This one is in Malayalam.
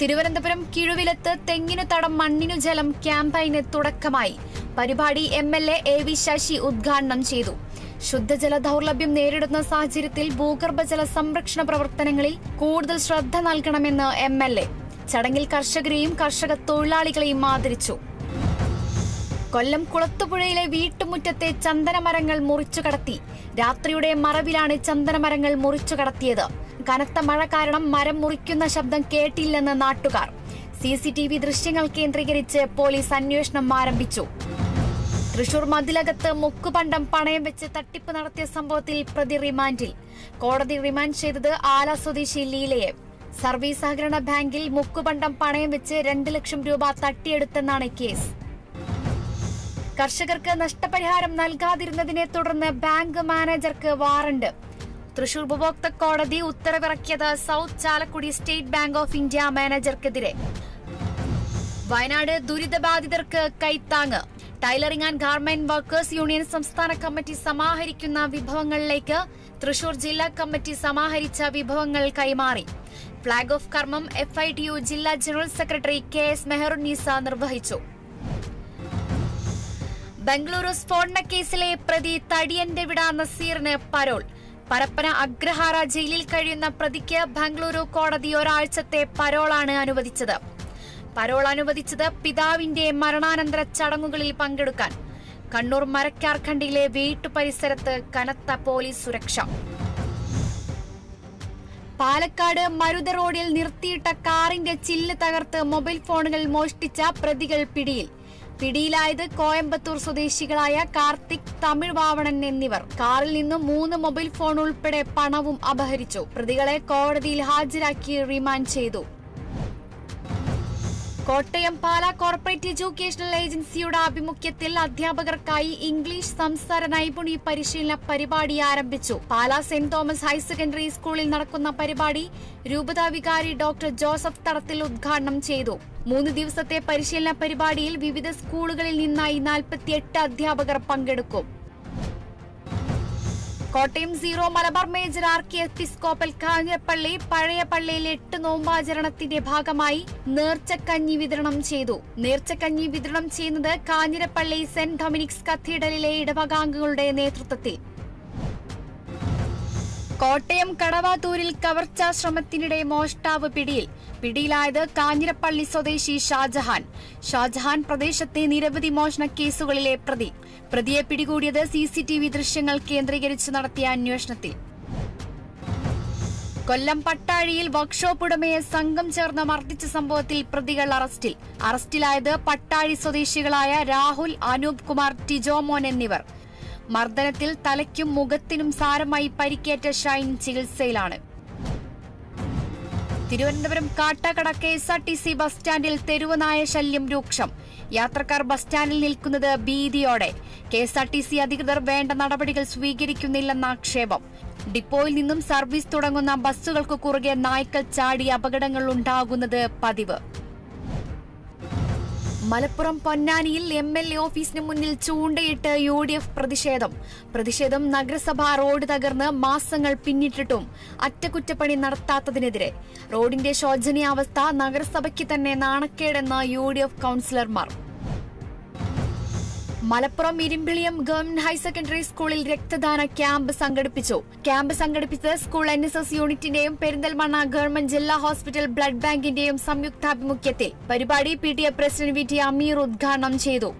തിരുവനന്തപുരം കിഴുവിലത്ത് തെങ്ങിനു തടം മണ്ണിനു ജലം ക്യാമ്പയിന് തുടക്കമായി. പരിപാടി MLA AV ശശി ഉദ്ഘാടനം ചെയ്തു. ശുദ്ധജല ദൗർലഭ്യം നേരിടുന്ന സാഹചര്യത്തിൽ ഭൂഗർഭജല സംരക്ഷണ പ്രവർത്തനങ്ങളിൽ കൂടുതൽ ശ്രദ്ധ നൽകണമെന്ന് MLA. ചടങ്ങിൽ കർഷകരെയും കർഷക തൊഴിലാളികളെയും ആദരിച്ചു. കൊല്ലം കുളത്തുപുഴയിലെ വീട്ടുമുറ്റത്തെ ചന്ദനമരങ്ങൾ മുറിച്ചുകടത്തി. രാത്രിയുടെ മറവിലാണ് ചന്ദനമരങ്ങൾ മുറിച്ചുകടത്തിയത്. കനത്ത മഴ കാരണം മരം മുറിക്കുന്ന ശബ്ദം കേട്ടില്ലെന്ന് നാട്ടുകാർ. CCTV ദൃശ്യങ്ങൾ കേന്ദ്രീകരിച്ച് പോലീസ് അന്വേഷണം ആരംഭിച്ചു. തൃശൂർ മതിലകത്ത് മുക്കുപണ്ടം പണയം വെച്ച് തട്ടിപ്പ് നടത്തിയ സംഭവത്തിൽ പ്രതി റിമാൻഡിൽ. കോടതി റിമാൻഡ് ചെയ്തത് ആല സ്വദേശി ലീലയെ. സർവീസ് സഹകരണ ബാങ്കിൽ മുക്കുപണ്ടം പണയം വെച്ച് 2 ലക്ഷം രൂപ തട്ടിയെടുത്തെന്നാണ് കേസ്. കർഷകർക്ക് നഷ്ടപരിഹാരം നൽകാതിരുന്നതിനെ തുടർന്ന് ബാങ്ക് മാനേജർക്ക് വാറണ്ട്. തൃശൂർ ഉപഭോക്തൃ കോടതി ഉത്തരവിറക്കിയത് south Chalakudy state bank of India മാനേജർക്കെതിരെ. വയനാട് ദുരിതബാധിതർക്ക് കൈത്താങ്ങ്. Tailoring and garment workers union സംസ്ഥാന കമ്മിറ്റി സമാഹരിക്കുന്ന വിഭവങ്ങളിലേക്ക് തൃശൂർ ജില്ലാ കമ്മിറ്റി സമാഹരിച്ച വിഭവങ്ങൾ കൈമാറി. ഫ്ളാഗ് ഓഫ് കർമ്മം FITU ജില്ലാ ജനറൽ സെക്രട്ടറി KS മെഹറുന്നീസ നിർവഹിച്ചു. ബംഗളൂരു സ്ഫോടന കേസിലെ പ്രതി തടിയന്റെ വിട നസീറിന് പരോൾ. പരപ്പന അഗ്രഹാര ജയിലിൽ കഴിയുന്ന പ്രതിക്ക് ബംഗളൂരു കോടതി ഒരാഴ്ചത്തെ പരോളാണ് അനുവദിച്ചത്. പരോൾ അനുവദിച്ചത് പിതാവിന്റെ മരണാനന്തര ചടങ്ങുകളിൽ പങ്കെടുക്കാൻ. കണ്ണൂർ മരക്കാർഖണ്ടിയിലെ വീട്ടുപരിസരത്ത് കനത്ത പോലീസ് സുരക്ഷ. പാലക്കാട് മരുത റോഡിൽ നിർത്തിയിട്ട കാറിന്റെ ചില്ല് തകർത്ത് മൊബൈൽ ഫോണുകൾ മോഷ്ടിച്ച പ്രതികൾ പിടിയിൽ. പിടിയിലായത് കോയമ്പത്തൂർ സ്വദേശികളായ കാർത്തിക്, തമിഴ് വാവണൻ എന്നിവർ. കാറിൽ നിന്നും 3 മൊബൈൽ ഫോൺ ഉൾപ്പെടെ പണവും അപഹരിച്ചു. പ്രതികളെ കോടതിയിൽ ഹാജരാക്കി റിമാൻഡ് ചെയ്തു. കോട്ടയം പാലാ കോർപ്പറേറ്റ് എഡ്യൂക്കേഷണൽ ഏജൻസിയുടെ ആഭിമുഖ്യത്തിൽ അധ്യാപകർക്കായി ഇംഗ്ലീഷ് സംസാര നൈപുണി പരിശീലന പരിപാടി ആരംഭിച്ചു. Pala saint Thomas higher secondary സ്കൂളിൽ നടക്കുന്ന പരിപാടി രൂപതാ വികാരി ഡോക്ടർ ജോസഫ് തടത്തിൽ ഉദ്ഘാടനം ചെയ്തു. 3 ദിവസത്തെ പരിശീലന പരിപാടിയിൽ വിവിധ സ്കൂളുകളിൽ നിന്നായി 48 അധ്യാപകർ പങ്കെടുക്കും. കോട്ടയം 0 മലബാർ മേജർ ആർക്കി എപ്പിസ്കോപ്പൽ കാഞ്ഞിരപ്പള്ളി പഴയ പള്ളിയിൽ 8 നോമ്പാചരണത്തിന്റെ ഭാഗമായി നേർച്ചക്കഞ്ഞി വിതരണം ചെയ്തു. നേർച്ചക്കഞ്ഞി വിതരണം ചെയ്യുന്നത് കാഞ്ഞിരപ്പള്ളി സെന്റ് ഡൊമിനിക്സ് കത്തീഡ്രലിലെ ഇടവകാംഗങ്ങളുടെ നേതൃത്വത്തിൽ. കോട്ടയം കടവാത്തൂരിൽ കവർച്ചാ ശ്രമത്തിനിടെ മോഷ്ടാവ് പിടിയിൽ. പിടിയിലായത് കാഞ്ഞിരപ്പള്ളി സ്വദേശി ഷാജഹാൻ പ്രദേശത്തെ നിരവധി മോഷണ കേസുകളിലെ പ്രതി. പ്രതിയെ പിടികൂടിയത് CCTV ദൃശ്യങ്ങൾ കേന്ദ്രീകരിച്ച് നടത്തിയ അന്വേഷണത്തിൽ. കൊല്ലം പട്ടാഴിയിൽ വർക്ക്ഷോപ്പ് ഉടമയെ സംഘം ചേർന്ന് മർദ്ദിച്ച സംഭവത്തിൽ പ്രതികൾ അറസ്റ്റിൽ. അറസ്റ്റിലായത് പട്ടാഴി സ്വദേശികളായ രാഹുൽ, അനൂപ് കുമാർ, ടിജോമോൻ എന്നിവർ. മർദ്ദനത്തിൽ തലയ്ക്കും മുഖത്തിനും സാരമായി പരിക്കേറ്റ ഷൈൻ ചികിത്സയിലാണ്. തിരുവനന്തപുരം കാട്ടാക്കട KSRTC ബസ് സ്റ്റാൻഡിൽ തെരുവുനായ ശല്യം രൂക്ഷം. യാത്രക്കാർ ബസ് സ്റ്റാൻഡിൽ നിൽക്കുന്നത് ഭീതിയോടെ. KSRTC അധികൃതർ വേണ്ട നടപടികൾ സ്വീകരിക്കുന്നില്ലെന്ന ആക്ഷേപം. ഡിപ്പോയിൽ നിന്നും സർവീസ് തുടങ്ങുന്ന ബസ്സുകൾക്ക് കുറുകെ നായ്ക്കൾ ചാടി അപകടങ്ങൾ ഉണ്ടാകുന്നത് പതിവ്. മലപ്പുറം പൊന്നാനിയിൽ MLA ഓഫീസിന് മുന്നിൽ ചൂണ്ടയിട്ട് UDF പ്രതിഷേധം. നഗരസഭ റോഡ് തകർന്ന് മാസങ്ങൾ പിന്നിട്ടിട്ടും അറ്റകുറ്റപ്പണി നടത്താത്തതിനെതിരെ. റോഡിന്റെ ശോചനീയാവസ്ഥ നഗരസഭയ്ക്ക് തന്നെ നാണക്കേടെന്ന് UDF കൌൺസിലർമാർ. Malappuram Irimbiliyam government higher secondary സ്കൂളിൽ രക്തദാന ക്യാമ്പ് സംഘടിപ്പിച്ചത് സ്കൂൾ NSS യൂണിറ്റിന്റെയും പെരിന്തൽമണ്ണ ഗവൺമെന്റ് ജില്ലാ ഹോസ്പിറ്റൽ ബ്ലഡ് ബാങ്കിന്റെയും സംയുക്താഭിമുഖ്യത്തിൽ. പരിപാടി PTA പ്രസിഡന്റ് VT അമീർ ഉദ്ഘാടനം ചെയ്തു.